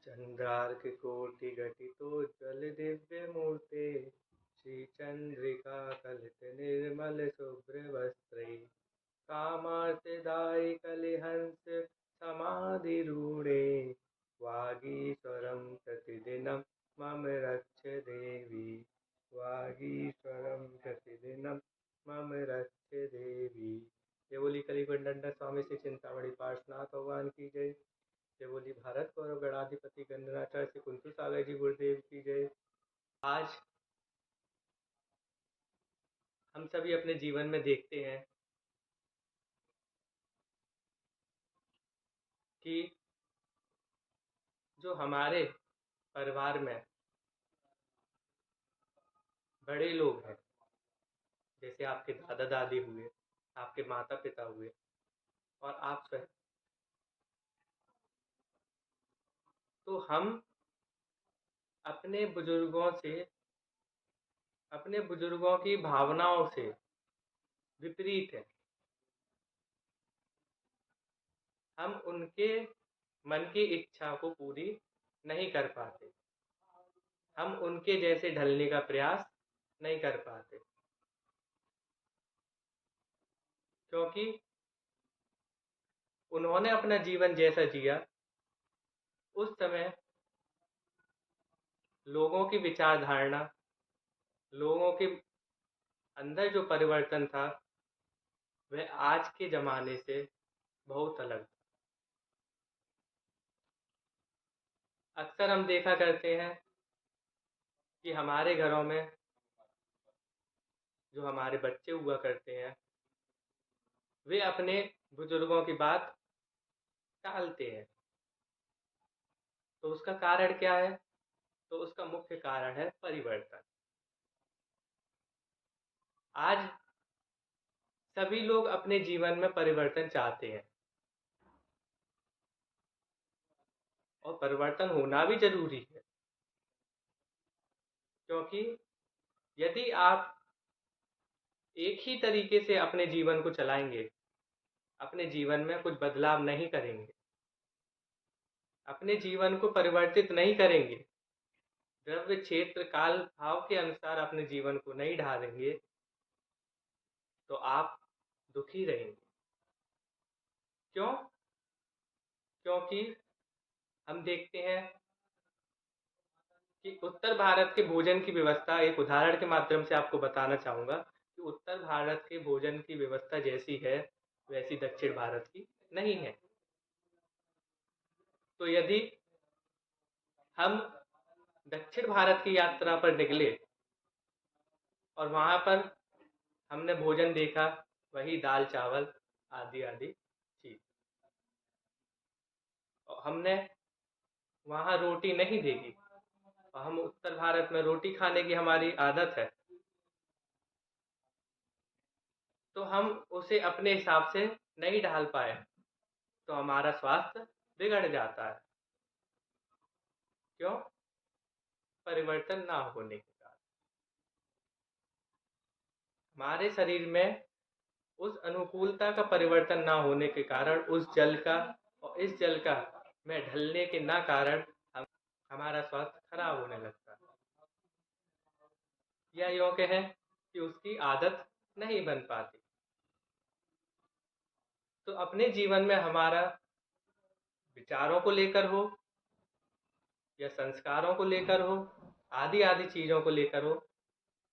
चन्द्रार्ककोटिघटितोज्ज्वलदिव्यमूर्ते श्रीचन्द्रिकाकलितनिर्मलशुभ्रवस्त्रे कामार्तिदायकलिहंस समाधिरूढे वागीश्वरं प्रतिदिनं मम रक्ष देवी। वागीश्वरं प्रतिदिनं मम रक्ष देवी। जय बोली कलिकंठ स्वामी श्री चिंतामणि पार्श्वनाथ भगवान की जय। जय बोली भारत गौरव गणाधिपति गणनाचार्य श्री कुंती सागर जी गुरुदेव की जय। आज हम सभी अपने जीवन में देखते हैं कि जो हमारे परिवार में बड़े लोग हैं, जैसे आपके दादा दादी हुए, आपके माता पिता हुए और आप स्वयं, तो हम अपने बुजुर्गों की भावनाओं से विपरीत है। हम उनके मन की इच्छा को पूरी नहीं कर पाते, हम उनके जैसे ढलने का प्रयास नहीं कर पाते, क्योंकि उन्होंने अपना जीवन जैसा जिया उस समय लोगों की विचारधारणा, लोगों के अंदर जो परिवर्तन था वह आज के जमाने से बहुत अलग था। अक्सर हम देखा करते हैं कि हमारे घरों में जो हमारे बच्चे हुआ करते हैं वे अपने बुजुर्गों की बात टालते हैं। तो उसका कारण क्या है? तो उसका मुख्य कारण है परिवर्तन। आज सभी लोग अपने जीवन में परिवर्तन चाहते हैं और परिवर्तन होना भी जरूरी है, क्योंकि यदि आप एक ही तरीके से अपने जीवन को चलाएंगे, अपने जीवन में कुछ बदलाव नहीं करेंगे, अपने जीवन को परिवर्तित नहीं करेंगे, द्रव्य क्षेत्र काल भाव के अनुसार अपने जीवन को नहीं ढालेंगे, तो आप दुखी रहेंगे। क्यों? क्योंकि हम देखते हैं कि उत्तर भारत के भोजन की व्यवस्था, एक उदाहरण के माध्यम से आपको बताना चाहूँगा कि उत्तर भारत के भोजन की व्यवस्था जैसी है वैसी दक्षिण भारत की नहीं है। तो यदि हम दक्षिण भारत की यात्रा पर निकले और वहाँ पर हमने भोजन देखा वही दाल चावल आदि आदि चीज, और हमने वहाँ रोटी नहीं देखी और हम उत्तर भारत में रोटी खाने की हमारी आदत है, तो हम उसे अपने हिसाब से नहीं ढाल पाए तो हमारा स्वास्थ्य बिगड़ जाता है। क्यों? परिवर्तन ना होने के कारण हमारे शरीर में उस अनुकूलता का परिवर्तन ना होने के कारण उस जल का और इस जल का में ढलने के ना कारण हमारा स्वास्थ्य खराब होने लगता है, या यूँ कहें कि उसकी आदत नहीं बन पाती। तो अपने जीवन में हमारा विचारों को लेकर हो या संस्कारों को लेकर हो, आदि आदि चीज़ों को लेकर हो,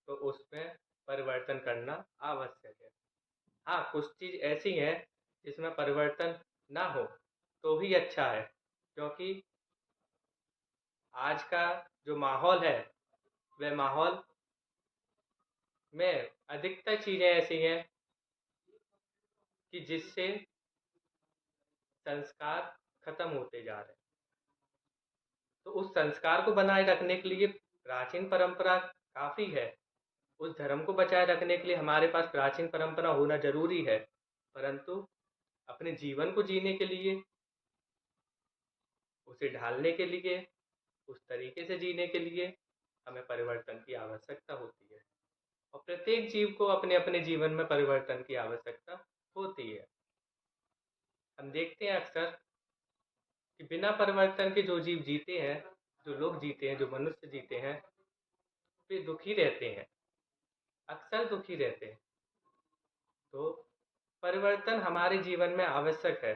तो उसमें परिवर्तन करना आवश्यक है। हाँ, कुछ चीज़ ऐसी हैं जिसमें परिवर्तन ना हो तो ही अच्छा है, क्योंकि आज का जो माहौल है वह माहौल में अधिकतर चीज़ें ऐसी हैं कि जिससे संस्कार खत्म होते जा रहे हैं। तो उस संस्कार को बनाए रखने के लिए प्राचीन परंपरा काफ़ी है, उस धर्म को बचाए रखने के लिए हमारे पास प्राचीन परंपरा होना जरूरी है, परंतु अपने जीवन को जीने के लिए, उसे ढालने के लिए, उस तरीके से जीने के लिए हमें परिवर्तन की आवश्यकता होती है और प्रत्येक जीव को अपने अपने जीवन में परिवर्तन की आवश्यकता होती है। हम देखते हैं अक्सर कि बिना परिवर्तन के जो जीव जीते हैं, जो लोग जीते हैं, जो मनुष्य जीते हैं, वे दुखी रहते हैं, अक्सर दुखी रहते हैं। तो परिवर्तन हमारे जीवन में आवश्यक है,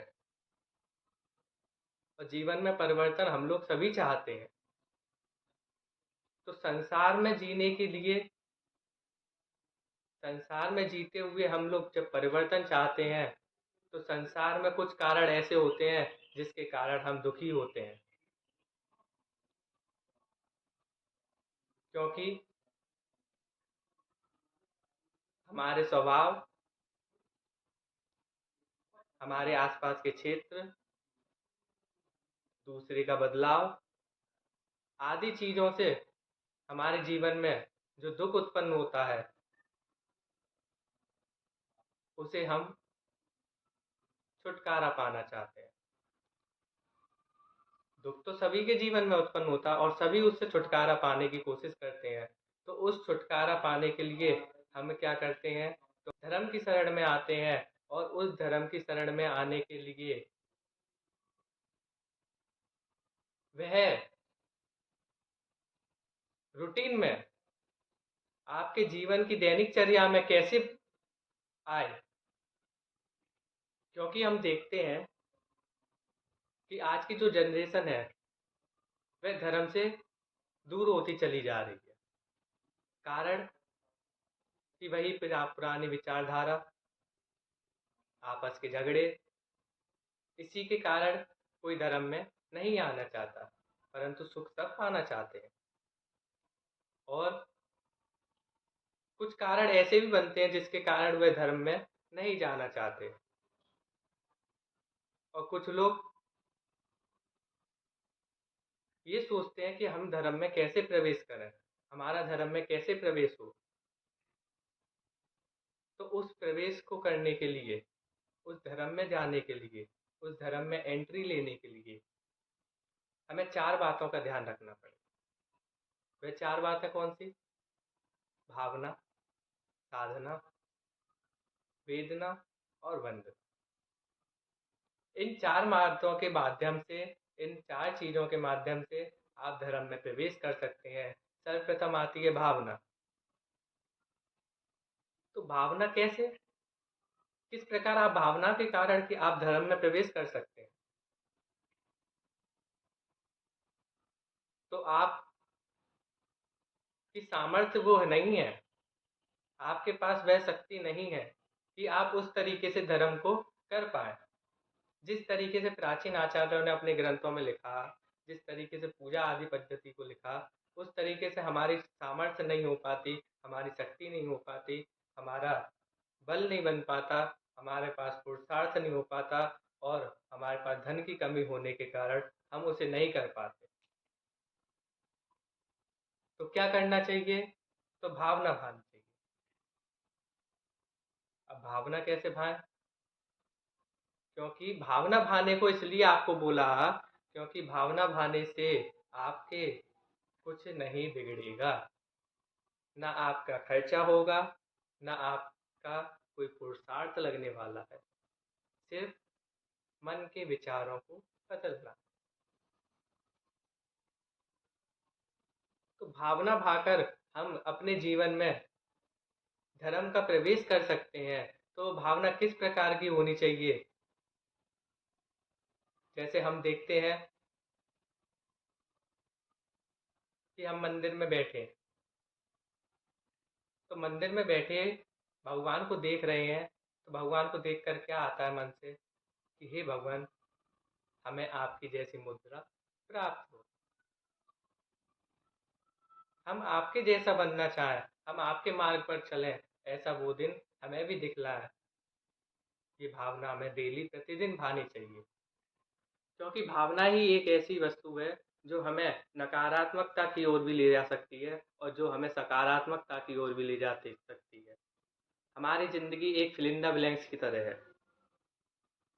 और जीवन में परिवर्तन हम लोग सभी चाहते हैं। तो संसार में जीते हुए हम लोग जब परिवर्तन चाहते हैं, तो संसार में कुछ कारण ऐसे होते हैं जिसके कारण हम दुखी होते हैं। क्योंकि हमारे स्वभाव, हमारे आसपास के क्षेत्र, दूसरे का बदलाव आदि चीजों से हमारे जीवन में जो दुख उत्पन्न होता है, उसे हम छुटकारा पाना चाहते हैं। दुख तो सभी के जीवन में उत्पन्न होता है और सभी उससे छुटकारा पाने की कोशिश करते हैं। तो उस छुटकारा पाने के लिए हम क्या करते हैं, तो धर्म की शरण में आते हैं। और उस धर्म की शरण में आने के लिए वह रूटीन में आपके जीवन की दैनिक चर्या में कैसे आए। क्योंकि हम देखते हैं कि आज की जो जनरेशन है, वह धर्म से दूर होती चली जा रही है। कारण कि वही पुरानी विचारधारा, आपस के झगड़े, इसी के कारण कोई धर्म में नहीं आना चाहता, परंतु सुख सब पाना चाहते हैं। और कुछ कारण ऐसे भी बनते हैं जिसके कारण वे धर्म में नहीं जाना चाहते। और कुछ लोग ये सोचते हैं कि हम धर्म में कैसे प्रवेश करें, हमारा धर्म में कैसे प्रवेश हो। तो उस प्रवेश को करने के लिए, उस धर्म में जाने के लिए, उस धर्म में एंट्री लेने के लिए हमें 4 बातों का ध्यान रखना पड़ेगा। वह 4 बातें कौन सी? भावना, साधना, वेदना और वंदना। इन 4 मार्गों के माध्यम से, इन 4 चीजों के माध्यम से आप धर्म में प्रवेश कर सकते हैं। सर्वप्रथम आती है भावना। तो भावना कैसे, किस प्रकार आप भावना के कारण कि आप धर्म में प्रवेश कर सकते हैं। तो आप की सामर्थ्य वो नहीं है, आपके पास वह शक्ति नहीं है कि आप उस तरीके से धर्म को कर पाए। जिस तरीके से प्राचीन आचार्यों ने अपने ग्रंथों में लिखा, जिस तरीके से पूजा आदि पद्धति को लिखा, उस तरीके से हमारी सामर्थ्य नहीं हो पाती, हमारी शक्ति नहीं हो पाती, हमारा बल नहीं बन पाता, हमारे पास पुरुषार्थ नहीं हो पाता, और हमारे पास धन की कमी होने के कारण हम उसे नहीं कर पाते। तो क्या करना चाहिए? तो भावना भानी चाहिए। अब भावना कैसे भाए? क्योंकि भावना भाने को इसलिए आपको बोला, क्योंकि भावना भाने से आपके कुछ नहीं बिगड़ेगा। ना आपका खर्चा होगा, ना आपका कोई पुरुषार्थ लगने वाला है, सिर्फ मन के विचारों को बदलना। तो भावना भाकर हम अपने जीवन में धर्म का प्रवेश कर सकते हैं। तो भावना किस प्रकार की होनी चाहिए? जैसे हम देखते हैं कि हम मंदिर में बैठे, तो मंदिर में बैठे भगवान को देख रहे हैं, तो भगवान को देखकर क्या आता है मन से कि हे भगवान, हमें आपकी जैसी मुद्रा प्राप्त हो, हम आपके जैसा बनना चाहें, हम आपके मार्ग पर चलें, ऐसा वो दिन हमें भी दिखलाए। ये भावना हमें डेली प्रतिदिन भानी चाहिए। क्योंकि भावना ही एक ऐसी वस्तु है जो हमें नकारात्मकता की ओर भी ले जा सकती है, और जो हमें सकारात्मकता की ओर भी ले जा सकती है। हमारी ज़िंदगी एक फिल इन द ब्लैंक्स की तरह है।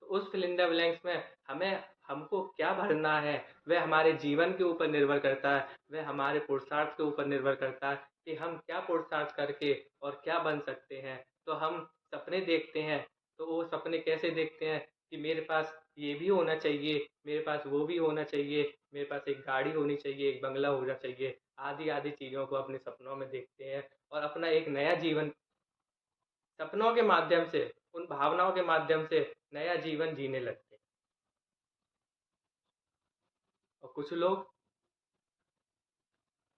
तो उस फिल इन द ब्लैंक्स में हमको क्या भरना है, वह हमारे जीवन के ऊपर निर्भर करता है, वह हमारे पुरुषार्थ के ऊपर निर्भर करता है कि हम क्या पुरुषार्थ करके और क्या बन सकते हैं। तो हम सपने देखते हैं, तो वो सपने कैसे देखते हैं कि मेरे पास ये भी होना चाहिए, मेरे पास वो भी होना चाहिए, मेरे पास एक गाड़ी होनी चाहिए, एक बंगला होना चाहिए, आदि आदि चीज़ों को अपने सपनों में देखते हैं और अपना एक नया जीवन सपनों के माध्यम से, उन भावनाओं के माध्यम से नया जीवन जीने लगते हैं। और कुछ लोग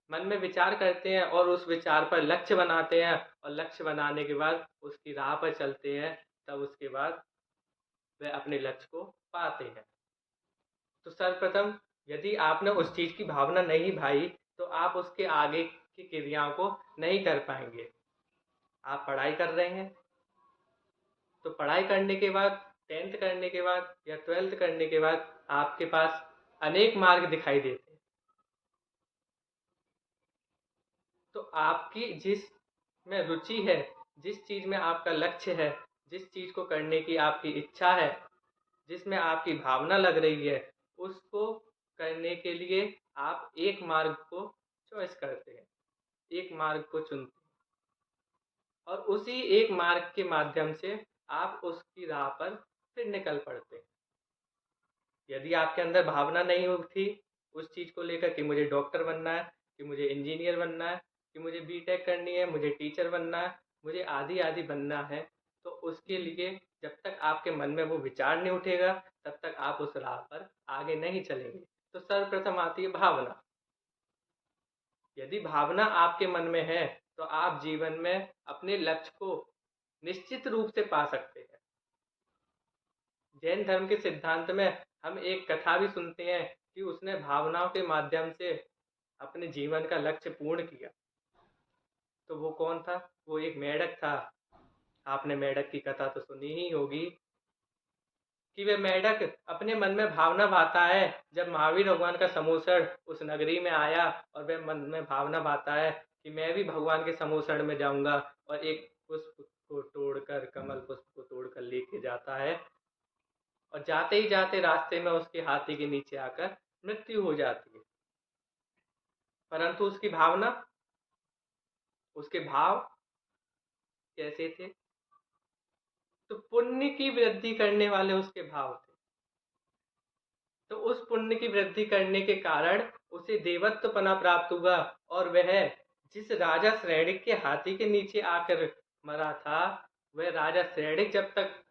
मन में विचार करते हैं और उस विचार पर लक्ष्य बनाते हैं और लक्ष्य बनाने के बाद उसकी राह पर चलते हैं, तब उसके बाद वह अपने लक्ष्य को पाते हैं। तो सर्वप्रथम यदि आपने उस चीज़ की भावना नहीं भाई तो आप उसके आगे की क्रियाओं को नहीं कर पाएंगे। आप पढ़ाई कर रहे हैं तो पढ़ाई करने के बाद, 10th करने के बाद या 12th करने के बाद आपके पास अनेक मार्ग दिखाई देते हैं। तो आपकी जिस में रुचि है, जिस चीज़ में आपका लक्ष्य है, जिस चीज़ को करने की आपकी इच्छा है, जिसमें आपकी भावना लग रही है, उसको करने के लिए आप एक मार्ग को चॉइस करते हैं, एक मार्ग को चुनते हैं और उसी एक मार्ग के माध्यम से आप उसकी राह पर फिर निकल पड़ते हैं। यदि आपके अंदर भावना नहीं उठी उस चीज़ को लेकर कि मुझे डॉक्टर बनना है, कि मुझे इंजीनियर बनना है, कि मुझे बीटेक करनी है, मुझे टीचर बनना है, मुझे आदि आदि बनना है, तो उसके लिए जब तक आपके मन में वो विचार नहीं उठेगा तब तक आप उस राह पर आगे नहीं चलेंगे। तो सर्वप्रथम आती है भावना। यदि भावना आपके मन में है तो आप जीवन में अपने लक्ष्य को निश्चित रूप से पा सकते हैं। जैन धर्म के सिद्धांत में हम एक कथा भी सुनते हैं कि उसने भावनाओं के माध्यम से अपने जीवन का लक्ष्य पूर्ण किया। तो वो कौन था? वो एक मेढक था। आपने मेढक की कथा तो सुनी ही होगी कि वे मेढक अपने मन में भावना भाता है। जब महावीर भगवान का समूसण उस नगरी में आया और वह मन में भावना भाता है कि मैं भी भगवान के समूसण में जाऊंगा और एक पुष्प को तोड़कर, कमल पुष्प को तोड़कर लेके जाता है और जाते ही जाते रास्ते में उसके हाथी के नीचे आकर मृत्यु हो जाती है। परंतु उसकी भावना, उसके भाव कैसे थे? तो पुण्य की वृद्धि करने वाले उसके भाव थे। तो उस पुण्य की वृद्धि करने के कारण उसे देवत्वपना प्राप्त हुआ और वह जिस राजा श्रेणिक के हाथी के नीचे आकर मरा था, वह राजा श्रेणिक जब तक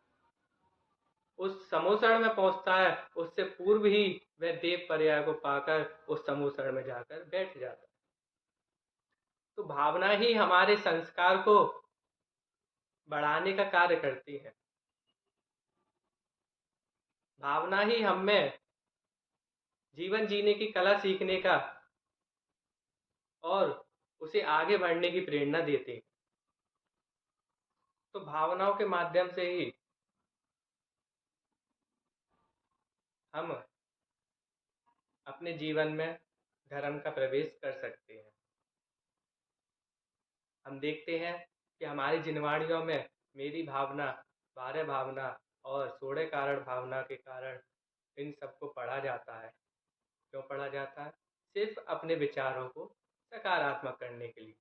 उस समूसण में पहुंचता है उससे पूर्व ही वह देव पर्याय को पाकर उस समूसण में जाकर बैठ जाता है। तो भावना ही हमारे संस्कार को बढ़ाने का कार्य करती है। भावना ही हमें जीवन जीने की कला सीखने का और उसे आगे बढ़ने की प्रेरणा देती है। तो भावनाओं के माध्यम से ही हम अपने जीवन में धर्म का प्रवेश कर सकते हैं। हम देखते हैं कि हमारी जिनवाणियों में मेरी भावना, 12 भावना और 16 कारण भावना के कारण इन सबको पढ़ा जाता है। क्यों पढ़ा जाता है? सिर्फ अपने विचारों को सकारात्मक करने के लिए,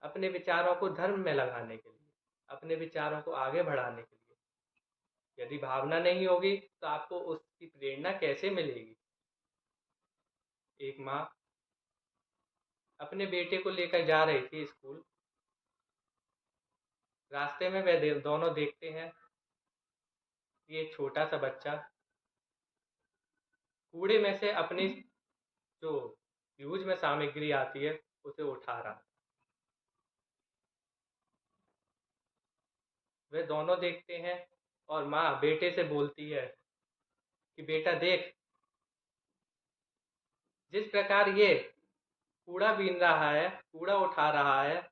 अपने विचारों को धर्म में लगाने के लिए, अपने विचारों को आगे बढ़ाने के लिए। यदि भावना नहीं होगी तो आपको उसकी प्रेरणा कैसे मिलेगी? एक माँ अपने बेटे को लेकर जा रही थी स्कूल। रास्ते में वे दोनों देखते हैं कि एक छोटा सा बच्चा कूड़े में से अपनी जो यूज में सामग्री आती है उसे उठा रहा। वे दोनों देखते हैं और माँ बेटे से बोलती है कि बेटा देख, जिस प्रकार ये कूड़ा बीन रहा है, कूड़ा उठा रहा है,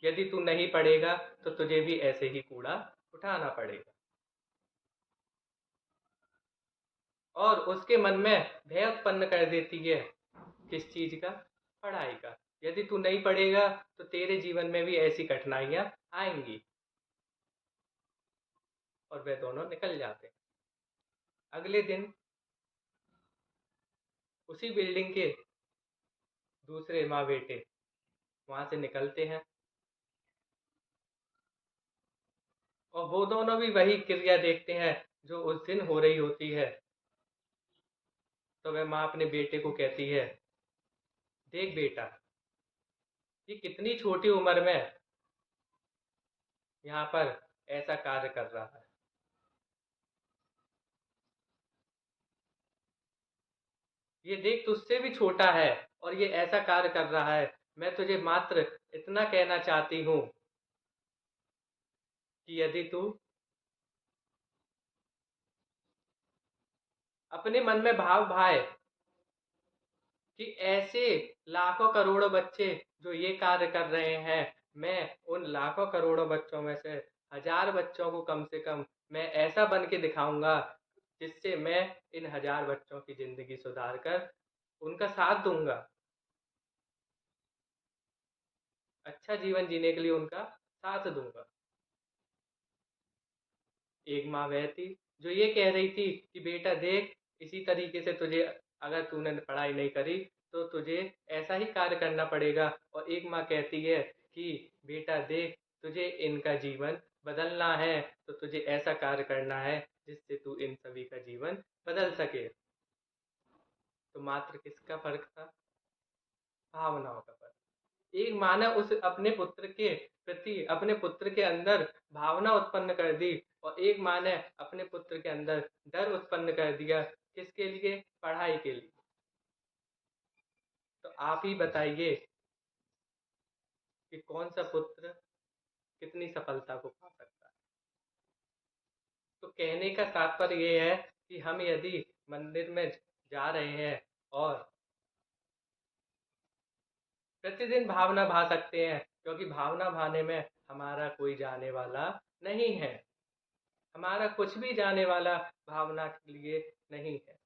यदि तू नहीं पढ़ेगा तो तुझे भी ऐसे ही कूड़ा उठाना पड़ेगा। और उसके मन में भय उत्पन्न कर देती है। किस चीज का? पढ़ाई का। यदि तू नहीं पढ़ेगा तो तेरे जीवन में भी ऐसी कठिनाइयां आएंगी। और वे दोनों निकल जाते हैं। अगले दिन उसी बिल्डिंग के दूसरे माँ बेटे वहां से निकलते हैं और वो दोनों भी वही क्रिया देखते हैं जो उस दिन हो रही होती है, तो वह माँ अपने बेटे को कहती है, देख बेटा, ये कितनी छोटी उम्र में यहाँ पर ऐसा कार्य कर रहा है। ये देख, तुझसे भी छोटा है और ये ऐसा कार्य कर रहा है। मैं तुझे मात्र इतना कहना चाहती हूँ कि यदि तू अपने मन में भाव भाए कि ऐसे लाखों करोड़ों बच्चे जो ये कार्य कर रहे हैं, मैं उन लाखों करोड़ों बच्चों में से 1000 बच्चों को कम से कम मैं ऐसा बन के दिखाऊंगा जिससे मैं इन 1000 बच्चों की जिंदगी सुधार कर उनका साथ दूंगा, अच्छा जीवन जीने के लिए उनका साथ दूंगा। एक माँ वह थी जो ये कह रही थी कि बेटा देख, इसी तरीके से तुझे, अगर तूने पढ़ाई नहीं करी तो तुझे ऐसा ही कार्य करना पड़ेगा। और एक माँ कहती है कि बेटा देख, तुझे इनका जीवन बदलना है तो तुझे ऐसा कार्य करना है जिससे तू इन सभी का जीवन बदल सके। तो मात्र किसका फर्क था? भावनाओं का फर्क। एक माँ ने उस अपने पुत्र के प्रति, अपने पुत्र के अंदर भावना उत्पन्न कर दी, और एक माँ ने अपने पुत्र के अंदर डर उत्पन्न कर दिया। किसके लिए? पढ़ाई के लिए। तो आप ही बताइए कि कौन सा पुत्र कितनी सफलता को पा सकता है। तो कहने का तात्पर्य ये है कि हम यदि मंदिर में जा रहे हैं और प्रतिदिन भावना भा सकते हैं, क्योंकि भावना भाने में हमारा कोई जाने वाला नहीं है, हमारा कुछ भी जाने वाला भावना के लिए नहीं है।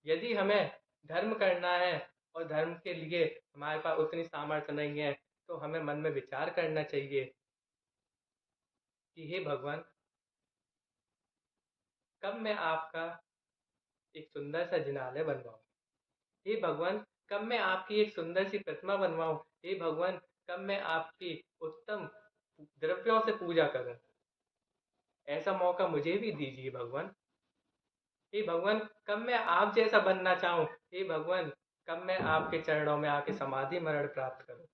यदि हमें धर्म करना है और धर्म के लिए हमारे पास उतनी सामर्थ्य नहीं है, तो हमें मन में विचार करना चाहिए कि हे भगवान, कब मैं आपका एक सुंदर सा जिनालय बनवाऊं। हे भगवान, कब मैं आपकी एक सुंदर सी प्रतिमा बनवाऊं। हे भगवान, कब मैं आपकी उत्तम द्रव्यों से पूजा करूं। ऐसा मौका मुझे भी दीजिए भगवान। हे भगवान, कब मैं आप जैसा बनना चाहूं। हे भगवान, कब मैं आपके चरणों में आके समाधि मरण प्राप्त करूं।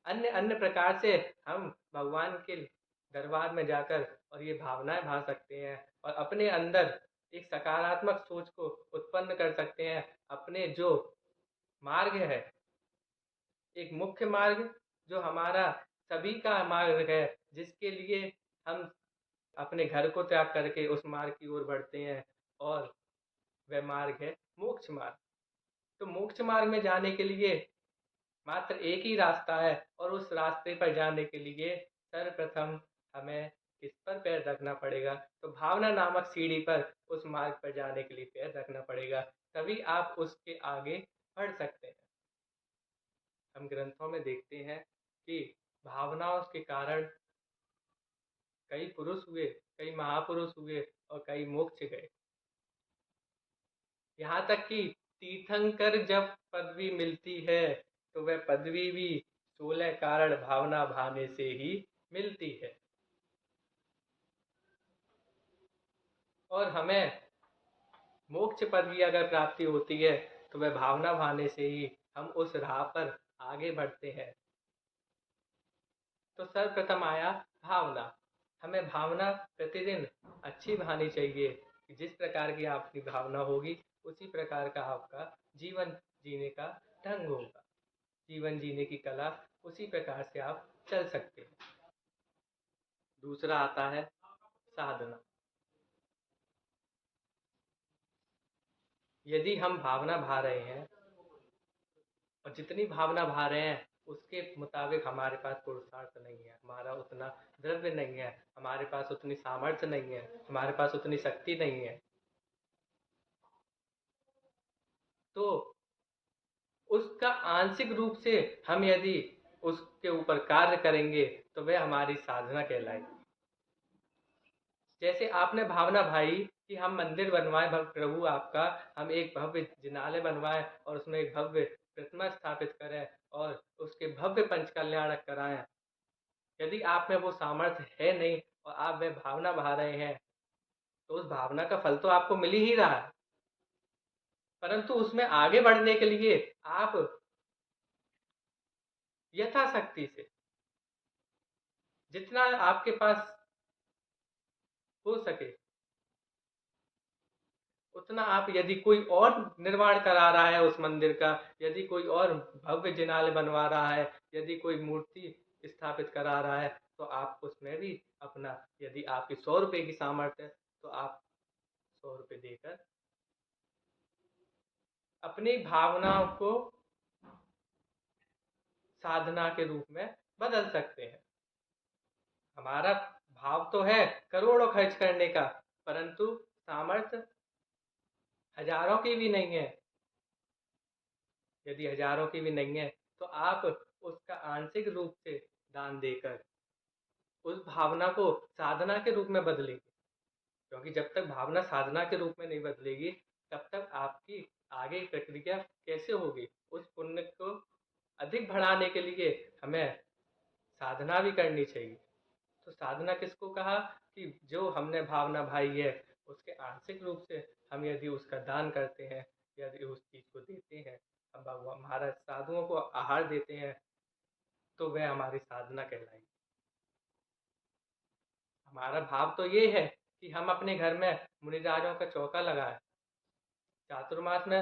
अन्य अन्य प्रकार से हम भगवान के दरबार में जाकर और ये भावनाएं भा सकते हैं और अपने अंदर एक सकारात्मक सोच को उत्पन्न कर सकते हैं। अपने जो मार्ग है, एक मुख्य मार्ग जो हमारा सभी का मार्ग है, जिसके लिए हम अपने घर को त्याग करके उस मार्ग की ओर बढ़ते हैं, और वह मार्ग है मोक्ष मार्ग। तो मोक्ष मार्ग में जाने के लिए मात्र एक ही रास्ता है, और उस रास्ते पर जाने के लिए सर्वप्रथम हमें किस पर पैर रखना पड़ेगा? तो भावना नामक सीढ़ी पर उस मार्ग पर जाने के लिए पैर रखना पड़ेगा, तभी आप उसके आगे बढ़ सकते हैं। हम ग्रंथों में देखते हैं कि भावनाओं के कारण कई पुरुष हुए, कई महापुरुष हुए और कई मोक्ष गए। यहाँ तक कि तीर्थंकर जब पदवी मिलती है तो वह पदवी भी 16 कारण भावना भाने से ही मिलती है। और हमें मोक्ष पदवी अगर प्राप्ति होती है तो वह भावना भाने से ही हम उस राह पर आगे बढ़ते हैं। तो सर्वप्रथम आया भावना। हमें भावना प्रतिदिन अच्छी भानी चाहिए कि जिस प्रकार की आपकी भावना होगी उसी प्रकार का आपका जीवन जीने का ढंग होगा, जीवन जीने की कला उसी प्रकार से आप चल सकते हैं। दूसरा आता है साधना। यदि हम भावना भा रहे हैं और जितनी भावना भा रहे हैं उसके मुताबिक हमारे पास पुरुषार्थ नहीं है, हमारा उतना द्रव्य नहीं है, हमारे पास उतनी सामर्थ्य नहीं है, हमारे पास उतनी शक्ति नहीं है, तो उसका आंशिक रूप से हम यदि उसके ऊपर कार्य करेंगे तो वह हमारी साधना कहलाएगी। जैसे आपने भावना भाई कि हम मंदिर बनवाएं, प्रभु आपका, हम एक भव्य जिनालय बनवाएं और उसमें एक भव्य प्रतिमा स्थापित करें और उसके भव्य पंच कल्याणक कराएं। यदि आप में वो सामर्थ्य है नहीं और आप वह भावना बहा रहे हैं, तो उस भावना का फल तो आपको मिल ही रहा है, परंतु उसमें आगे बढ़ने के लिए आप यथाशक्ति से जितना आपके पास हो सके उतना आप, यदि कोई और निर्माण करा रहा है उस मंदिर का, यदि कोई और भव्य जिनालय बनवा रहा है, यदि कोई मूर्ति स्थापित करा रहा है, तो आप उसमें भी अपना, यदि आपकी 100 रुपए की सामर्थ्य है तो आप 100 रुपए देकर अपनी भावनाओं को साधना के रूप में बदल सकते हैं। हमारा भाव तो है करोड़ों खर्च करने का, परंतु सामर्थ्य हजारों की भी नहीं है। यदि हजारों की भी नहीं है तो आप उसका आंशिक रूप से दान देकर उस भावना को साधना के रूप में बदलेंगे, क्योंकि जब तक भावना साधना के रूप में नहीं बदलेगी तब तक आपकी आगे प्रक्रिया कैसे होगी। उस पुण्य को अधिक बढ़ाने के लिए हमें साधना भी करनी चाहिए। तो साधना किसको कहा कि जो हमने भावना भाई है उसके आंशिक रूप से हम यदि उसका दान करते हैं, यदि उस चीज को देते हैं, हम भगवान महाराज साधुओं को आहार देते हैं, तो वह हमारी साधना कहलाएगी। हमारा भाव तो ये है कि हम अपने घर में मुनिराजों का चौका लगाए, चातुर्मास में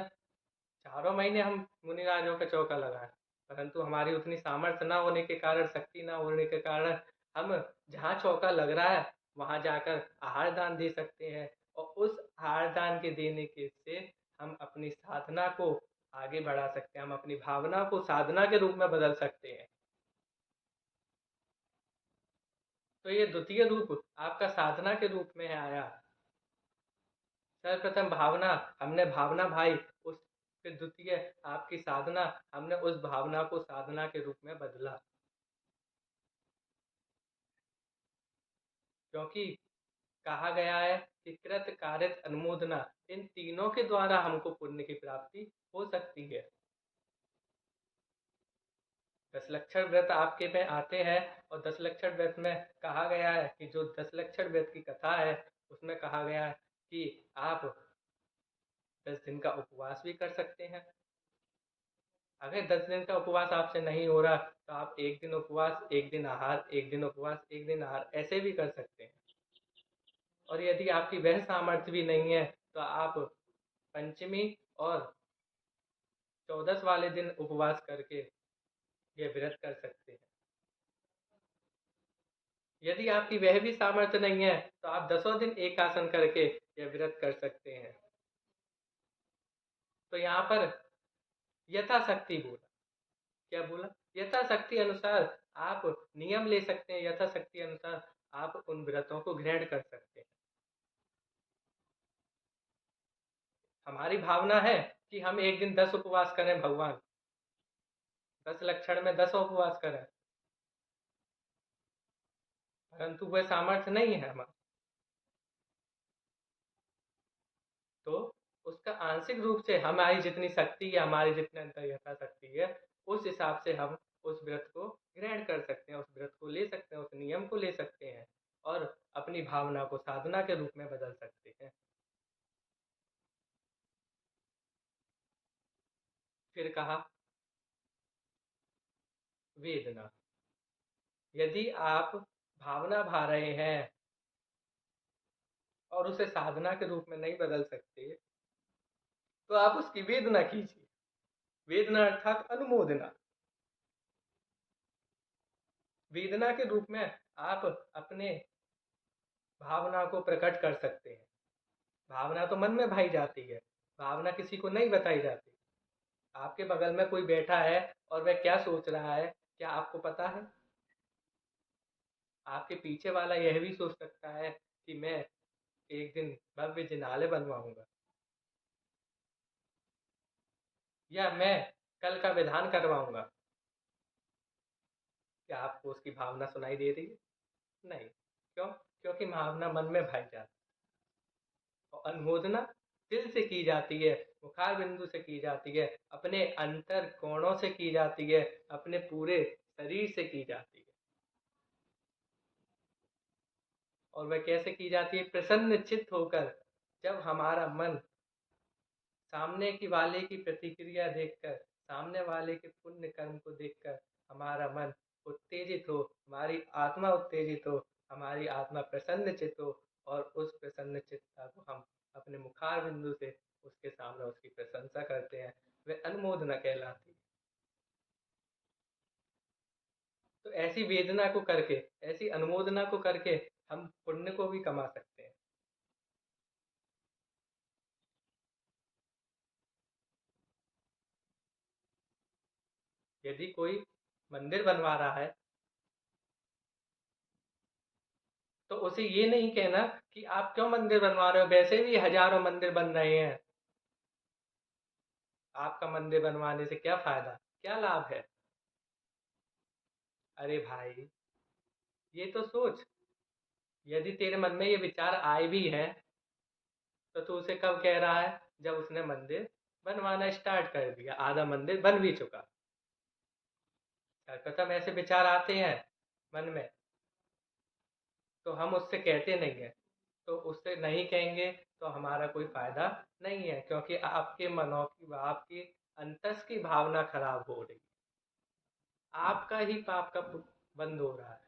4 महीने हम मुनिराजों का चौका लगाए, परंतु हमारी उतनी सामर्थ्य ना होने के कारण, शक्ति ना होने के कारण हम जहाँ चौका लग रहा है वहां जाकर आहार दान दे सकते हैं, और उस आहार दान के देने के से हम अपनी साधना को आगे बढ़ा सकते हैं, हम अपनी भावना को साधना के रूप में बदल सकते हैं। तो ये द्वितीय रूप आपका साधना के रूप में है आया। सर्वप्रथम भावना, हमने भावना भाई, उस फिर द्वितीय आपकी साधना, हमने उस भावना को साधना के रूप में बदला, क्योंकि कहा गया है कि कृत कारित अनुमोदना, इन तीनों के द्वारा हमको पुण्य की प्राप्ति हो सकती है। 10 लक्षण व्रत आपके में आते हैं, और 10 लक्षण व्रत में कहा गया है कि जो 10 लक्षण व्रत की कथा है उसमें कहा गया है कि आप 10 दिन का उपवास भी कर सकते हैं। अगर 10 दिन का उपवास आपसे नहीं हो रहा तो आप 1 दिन उपवास, 1 दिन आहार, 1 दिन उपवास, 1 दिन आहार, ऐसे भी कर सकते हैं। और यदि आपकी वह सामर्थ्य भी नहीं है तो आप पंचमी और 14 वाले दिन उपवास करके ये व्रत कर सकते हैं। यदि आपकी वह भी सामर्थ्य नहीं है तो आप 10 दिन एक आसन करके यह व्रत कर सकते हैं। तो यहाँ पर यथाशक्ति बोला, क्या बोला? यथाशक्ति अनुसार आप नियम ले सकते हैं, यथाशक्ति अनुसार आप उन व्रतों को ग्रहण कर सकते हैं। हमारी भावना है कि हम 1 दिन 10 उपवास करें भगवान, 10 लक्षण में 10 उपवास करें, परंतु वह सामर्थ्य नहीं है हमारा। तो उसका आंशिक रूप से हमारी जितनी शक्ति है, हमारी जितने अंतर यथाशक्ति है, उस हिसाब से हम उस व्रत को ग्रहण कर सकते हैं, उस व्रत को ले सकते हैं, उस नियम को ले सकते हैं, और अपनी भावना को साधना के रूप में बदल सकते हैं। फिर कहा वेदना। यदि आप भावना भा रहे हैं और उसे साधना के रूप में नहीं बदल सकते तो आप उसकी वेदना कीजिए। वेदना अर्थात अनुमोदना। वेदना के रूप में आप अपने भावना को प्रकट कर सकते हैं। भावना तो मन में भाई जाती है, भावना किसी को नहीं बताई जाती। आपके बगल में कोई बैठा है और वह क्या सोच रहा है, क्या आपको पता है? आपके पीछे वाला यह भी सोच सकता है कि मैं 1 दिन भव्य जिनालय बनवाऊंगा, या मैं कल का विधान करवाऊंगा। क्या आपको उसकी भावना सुनाई दे रही है? नहीं। क्यों? क्योंकि भावना मन में भाई जाती है, और अनुमोदना दिल से की जाती है, मुखार बिंदु से की जाती है, अपने अंतर कोणों से की जाती है, अपने पूरे शरीर से की जाती है। और वह कैसे की जाती है? प्रसन्न चित्त होकर। जब हमारा मन सामने की वाले की प्रतिक्रिया देखकर, सामने वाले के पुण्य कर्म को देखकर हमारा मन उत्तेजित हो, हमारी आत्मा उत्तेजित हो, हमारी आत्मा प्रसन्न चित्त हो, और उस प्रसन्न चित्ता को हम अपने मुखार बिंदु से उसके सामने उसकी प्रशंसा करते हैं, वह अनुमोदना कहलाती है। तो ऐसी वेदना को करके, ऐसी अनुमोदना को करके हम पुण्य को भी कमा सकते हैं। यदि कोई मंदिर बनवा रहा है तो उसे ये नहीं कहना कि आप क्यों मंदिर बनवा रहे हो, वैसे भी हजारों मंदिर बन रहे हैं, आपका मंदिर बनवाने से क्या फायदा, क्या लाभ है। अरे भाई, ये तो सोच। यदि तेरे मन में ये विचार आए भी है तो तू उसे कब कह रहा है? जब उसने मंदिर बनवाना स्टार्ट कर दिया, आधा मंदिर बन भी चुका। सर्वप्रथम ऐसे विचार आते हैं मन में तो हम उससे कहते नहीं है, तो उससे नहीं कहेंगे तो हमारा कोई फायदा नहीं है, क्योंकि आपके मनों की, आपकी अंतस की भावना खराब हो रही है, आपका ही पाप का बंद हो रहा है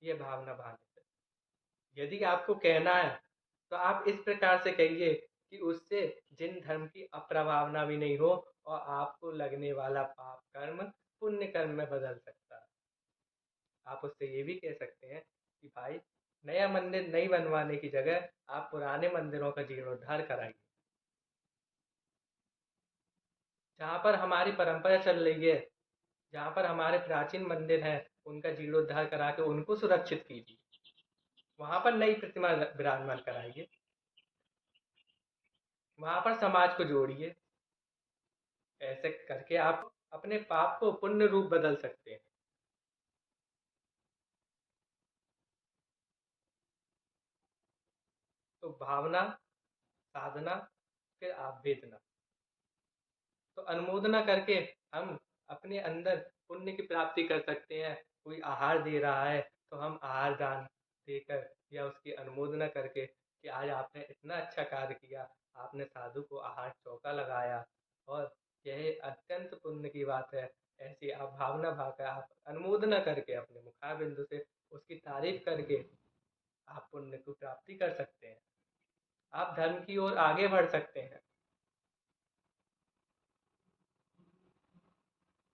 ये भावना भाने से। यदि आपको कहना है तो आप इस प्रकार से कहिए कि उससे जिन धर्म की अप्रभावना भी नहीं हो और आपको लगने वाला पाप कर्म पुण्य कर्म में बदल सकता है। आप उससे ये भी कह सकते हैं कि भाई, नया मंदिर नहीं बनवाने की जगह आप पुराने मंदिरों का जीर्णोद्धार कराइए। जहाँ पर हमारी परंपरा चल रही है, जहाँ पर हमारे प्राचीन मंदिर हैं, उनका जीर्णोद्धार करा के उनको सुरक्षित कीजिए। वहाँ पर नई प्रतिमा विराजमान कराइए, वहाँ पर समाज को जोड़िए। ऐसे करके आप अपने पाप को पुण्य रूप बदल सकते हैं। तो भावना, साधना, फिर आवेदना। तो अनुमोदना करके हम अपने अंदर पुण्य की प्राप्ति कर सकते हैं। कोई आहार दे रहा है तो हम आहार दान देकर या उसकी अनुमोदना करके कि आज आपने इतना अच्छा कार्य किया, आपने साधु को आहार चौका लगाया और यह अत्यंत पुण्य की बात है। ऐसी आप भावना भाकर, आप अनुमोदना करके अपने मुखार बिंदु से उसकी तारीफ करके आप पुण्य की प्राप्ति कर सकते हैं। आप धर्म की ओर आगे बढ़ सकते हैं।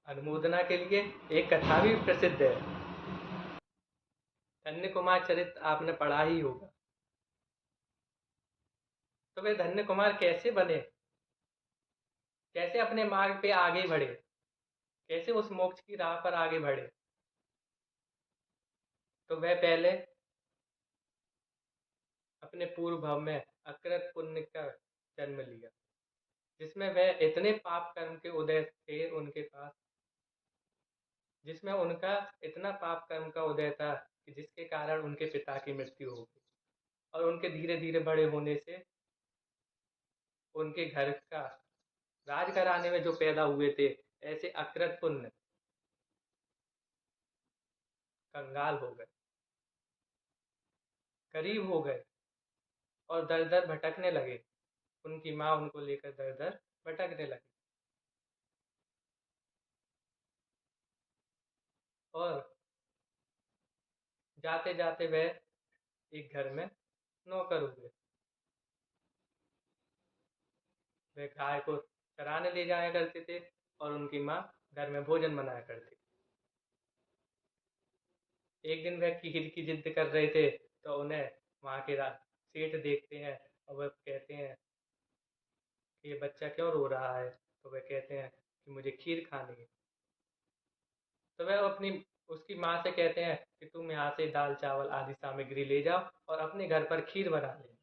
अनुमोदना के लिए एक कथा भी प्रसिद्ध है। धन्य कुमार चरित्र आपने पढ़ा ही होगा। तो वे धन्य कुमार कैसे बने, कैसे अपने मार्ग पे आगे बढ़े, कैसे उस मोक्ष की राह पर आगे बढ़े? तो वह पहले अपने पूर्व भव में अकृत पुण्य का जन्म लिया, जिसमें वह इतने पाप कर्म के उदय थे उनके पास, जिसमें उनका इतना पाप कर्म का उदय था कि जिसके कारण उनके पिता की मृत्यु हो गई, और उनके धीरे धीरे बड़े होने से उनके घर का राज कराने में जो पैदा हुए थे, ऐसे अकृत पुण्य कंगाल हो गए, गरीब हो गए और दर दर भटकने लगे। उनकी माँ उनको लेकर दर दर भटकने लगी और जाते जाते वह एक घर में नौकर हुए। वह गाय को चराने ले जाया करते थे और उनकी माँ घर में भोजन बनाया करती। एक दिन वह खीर की जिद कर रहे थे तो उन्हें वहाँ के सेठ देखते हैं और वह कहते हैं कि ये बच्चा क्यों रो रहा है? तो वह कहते हैं कि मुझे खीर खानी है। तो वह अपनी उसकी माँ से कहते हैं कि तुम यहाँ से दाल चावल आदि सामग्री ले जाओ और अपने घर पर खीर बना ले।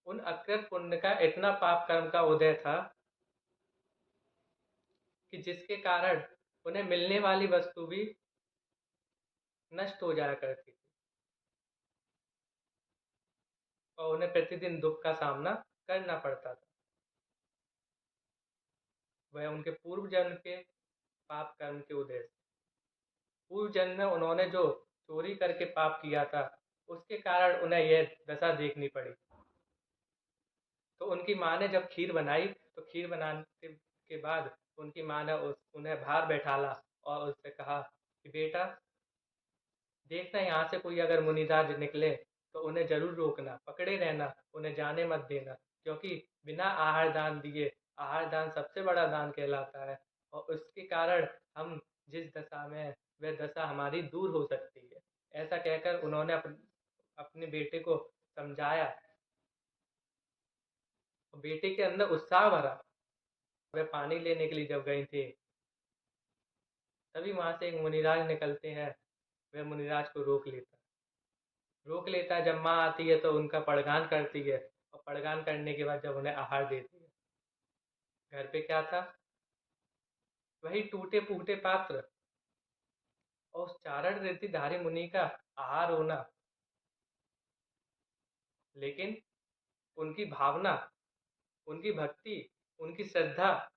उन अकृत पुण्य का इतना पाप कर्म का उदय था कि जिसके कारण उन्हें मिलने वाली वस्तु भी नष्ट हो जाया करती थी और उन्हें प्रतिदिन दुख का सामना करना पड़ता था। वह उनके पूर्व जन्म के पाप कर्म के उदय से, पूर्व जन्म में उन्होंने जो चोरी करके पाप किया था, उसके कारण उन्हें यह दशा देखनी पड़ी। तो उनकी माँ ने जब खीर बनाई, तो खीर बनाने के बाद उनकी माँ ने उन्हें बाहर बैठाला और उससे कहा कि बेटा देखना, यहाँ से कोई अगर मुनिराज निकले तो उन्हें जरूर रोकना, पकड़े रहना, उन्हें जाने मत देना, क्योंकि बिना आहार दान दिए, आहार दान सबसे बड़ा दान कहलाता है, और उसके कारण हम जिस दशा में हैं, वह दशा हमारी दूर हो सकती है। ऐसा कहकर उन्होंने अपने बेटे को समझाया, और बेटे के अंदर उत्साह भरा। वह पानी लेने के लिए जब गई थी, तभी वहां से एक मुनिराज निकलते हैं। वह मुनिराज को रोक लेता है। जब माँ आती है तो उनका पड़गान करती है, और पड़गान करने के बाद जब उन्हें आहार देती है, घर पे क्या था? वही टूटे फूटे पात्र और उस चारण रीतिधारी मुनि का आहार होना। लेकिन उनकी भावना, उनकी भक्ति, उनकी श्रद्धा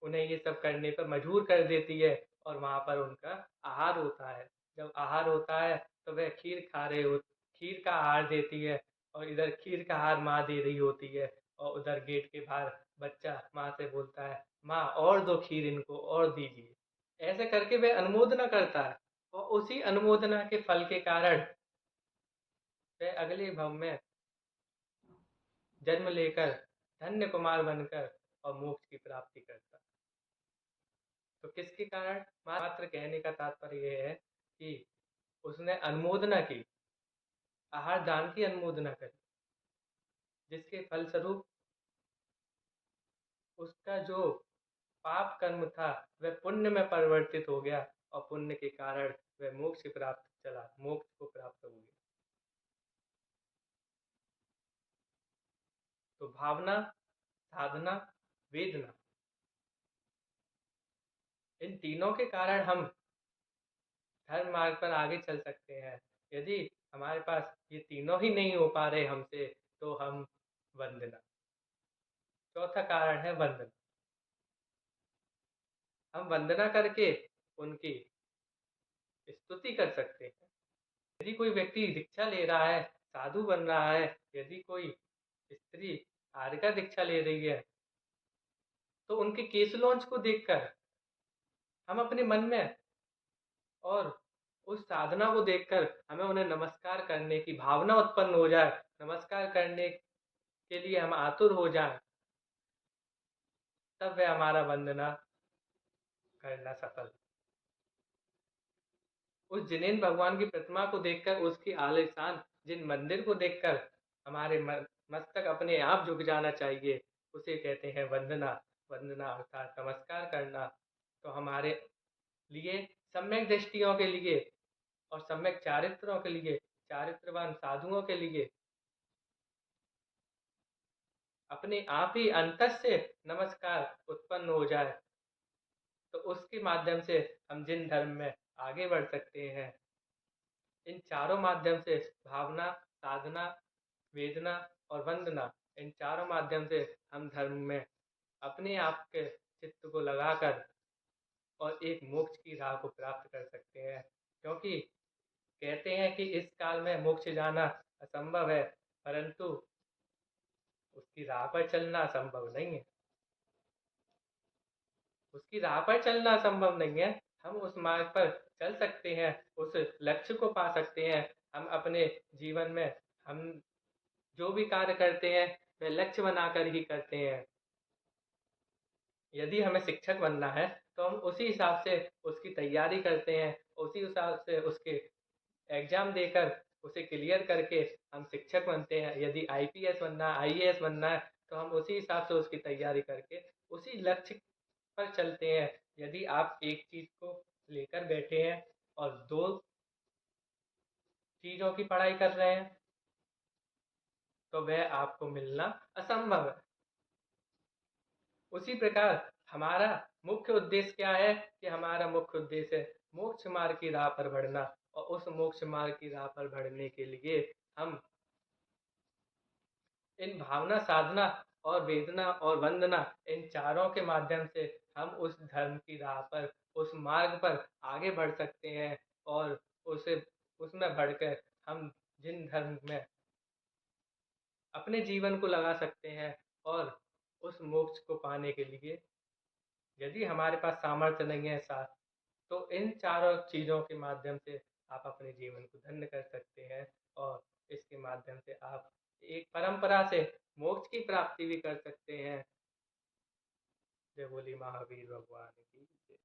उन्हें ये सब करने पर मजबूर कर देती है, और वहां पर उनका आहार होता है। जब आहार होता है तो वह खीर का आहार देती है, और इधर खीर का आहार माँ दे रही होती है, और उधर गेट के बाहर बच्चा माँ से बोलता है, माँ और दो खीर इनको और दीजिए। ऐसे करके वह अनुमोदना करता है, और उसी अनुमोदना के फल के कारण वह अगले भव में जन्म लेकर धन्य कुमार बनकर और मोक्ष की प्राप्ति करता है। तो किसके कारण? मात्र कहने का तात्पर्य यह है कि उसने अनुमोदना की, आहार दान की अनुमोदना करी, जिसके फलस्वरूप उसका जो पाप कर्म था वह पुण्य में परिवर्तित हो गया, और पुण्य के कारण वह मोक्ष को प्राप्त हो गया। तो भावना, साधना, वेदना, इन तीनों के कारण हम धर्म मार्ग पर आगे चल सकते हैं। यदि हमारे पास ये तीनों ही नहीं हो पा रहे हमसे, तो हम वंदना, चौथा कारण है वंदना। हम वंदना करके उनकी स्तुति कर सकते हैं। यदि कोई व्यक्ति दीक्षा ले रहा है, साधु बन रहा है, यदि कोई स्त्री आर्य का दीक्षा ले रही है, तो उनके केश लॉन्च को देखकर हम अपने मन में, और उस साधना को देखकर हमें उन्हें नमस्कार करने की भावना उत्पन्न हो जाए, नमस्कार करने के लिए हम आतुर हो जाएं, तब वह हमारा वंदना करना सफल। उस जिनेंद्र भगवान की प्रतिमा को देखकर, उसकी आलीशान जिन मंदिर को देखकर हमारे मस्तक अपने आप झुक जाना चाहिए, उसे कहते हैं वंदना। वंदना अर्थात नमस्कार करना। तो हमारे लिए सम्यक दृष्टियों के लिए और सम्यक चारित्रों के लिए, चारित्रवान साधुओं के लिए अपने आप ही अंतर से नमस्कार उत्पन्न हो जाए, तो उसके माध्यम से हम जिन धर्म में आगे बढ़ सकते हैं, इन चारों माध्यम से, भावना, साधना, वेदना और वंदना, इन चारों माध्यम से हम धर्म में अपने आप के चित्त को लगाकर और एक मोक्ष की राह को प्राप्त कर सकते हैं। क्योंकि कहते हैं कि इस काल में मोक्ष जाना असंभव है, परंतु उसकी राह पर चलना असंभव नहीं है। उसकी राह पर चलना संभव नहीं है, हम उस मार्ग पर चल सकते हैं, उस लक्ष्य को पा सकते हैं। हम अपने जीवन में हम जो भी कार्य करते हैं वह लक्ष्य बनाकर ही करते हैं। यदि हमें शिक्षक बनना है तो हम उसी हिसाब से उसकी तैयारी करते हैं, उसी हिसाब से उसके एग्जाम देकर उसे क्लियर करके हम शिक्षक बनते हैं। यदि आईपीएस बनना है, आईएएस बनना है, तो हम उसी हिसाब से उसकी तैयारी करके उसी लक्ष्य पर चलते हैं। यदि आप एक चीज को लेकर बैठे हैं और दो चीजों की पढ़ाई कर रहे हैं, तो वह आपको मिलना असंभव है। उसी प्रकार हमारा मुख्य उद्देश्य क्या है? कि हमारा मुख्य उद्देश्य है मोक्ष मार्ग की राह पर बढ़ना, और उस मोक्ष मार्ग की राह पर बढ़ने के लिए हम इन भावना, साधना और वेदना और वंदना, इन चारों के माध्यम से हम उस धर्म की राह पर, उस मार्ग पर आगे बढ़ सकते हैं, और उसे उसमें बढ़कर हम जिन धर्म में अपने जीवन को लगा सकते हैं, और उस मोक्ष को पाने के लिए यदि हमारे पास सामर्थ्य नहीं है साथ, तो इन चारों चीज़ों के माध्यम से आप अपने जीवन को धन्य कर सकते हैं, और इसके माध्यम से आप एक परंपरा से मोक्ष की प्राप्ति भी कर सकते हैं। जय बोली महावीर भगवान की जय।